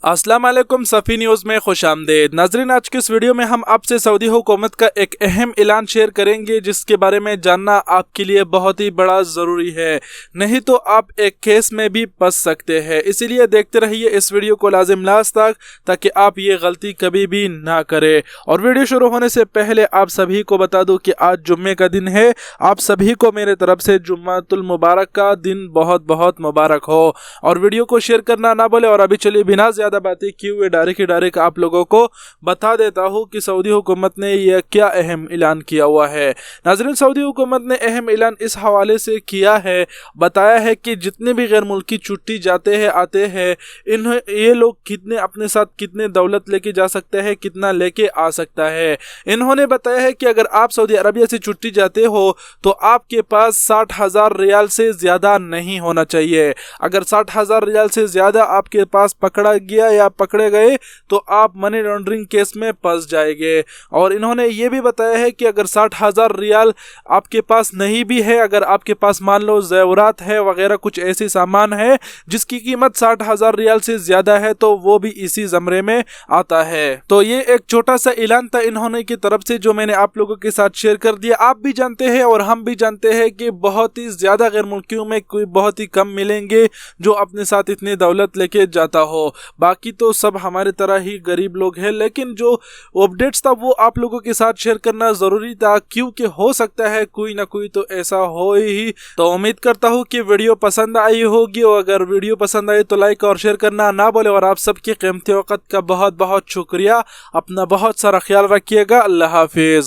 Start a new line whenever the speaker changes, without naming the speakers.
अस्सलाम वालेकुम, सफ़ी न्यूज़ में खुश आमदेद। नाज़रीन, आज की इस वीडियो में हम आपसे सऊदी हुकूमत का एक अहम ऐलान शेयर करेंगे जिसके बारे में जानना आपके लिए बहुत ही बड़ा ज़रूरी है, नहीं तो आप एक केस में भी फंस सकते हैं। इसीलिए देखते रहिए इस वीडियो को लाजिम लास्ट तक, ताकि आप ये गलती कभी भी ना करें। और वीडियो शुरू होने से पहले आप सभी को बता दूँ कि आज जुम्मे का दिन है। आप सभी को मेरे तरफ से जुम्मातुल मुबारक का दिन बहुत बहुत मुबारक हो। और वीडियो को शेयर करना ना बोले। और अभी चलिए बिना ज़्यादा बातें किए हुए डायरेक्ट आप लोगों को बता देता हूँ कि सऊदी हुकूमत ने यह क्या अहम ऐलान किया हुआ है। नाज़रीन, सऊदी हुकूमत ने अहम ऐलान इस हवाले से किया है, बताया है कि जितने भी गैर मुल्की छुट्टी जाते हैं आते हैं, ये लोग कितने अपने साथ कितने दौलत लेके जा सकते हैं, कितना लेके आ सकता है। इन्होंने बताया है कि अगर आप सऊदी अरबिया से छुट्टी जाते हो तो आपके पास 60,000 रियाल से ज़्यादा नहीं होना चाहिए। अगर 60,000 रियाल से ज़्यादा आपके पास पकड़ा गया या पकड़े गए तो आप मनी लॉन्ड्रिंग केस में फंस जाएंगे। और इन्होंने ये भी बताया है कि अगर 60,000 रियाल आपके पास नहीं भी है, अगर आपके पास मान लो ज़ेवरात है वगैरह कुछ ऐसी सामान है जिसकी कीमत 60,000 रियाल से ज़्यादा है, तो वो भी इसी ज़मरे में आता है। तो ये एक छोटा सा ऐलान था इन्होंने की तरफ से, जो मैंने आप लोगों के साथ शेयर कर दिया। आप भी जानते हैं और हम भी जानते हैं कि बहुत ही ज़्यादा गैर मुल्कियों में कोई बहुत ही कम मिलेंगे जो अपने साथ इतनी दौलत लेके जाता हो। बाकी तो सब हमारे तरह ही गरीब लोग हैं, लेकिन जो अपडेट्स था वो आप लोगों के साथ शेयर करना ज़रूरी था, क्योंकि हो सकता है कोई ना कोई तो ऐसा हो ही। तो उम्मीद करता हूँ कि वीडियो पसंद आई होगी, और अगर वीडियो पसंद आई तो लाइक और शेयर करना ना भूलें। और आप सबके कीमती वक़्त का बहुत बहुत शुक्रिया। अपना बहुत सारा ख्याल रखिएगा। अल्लाह हाफिज़।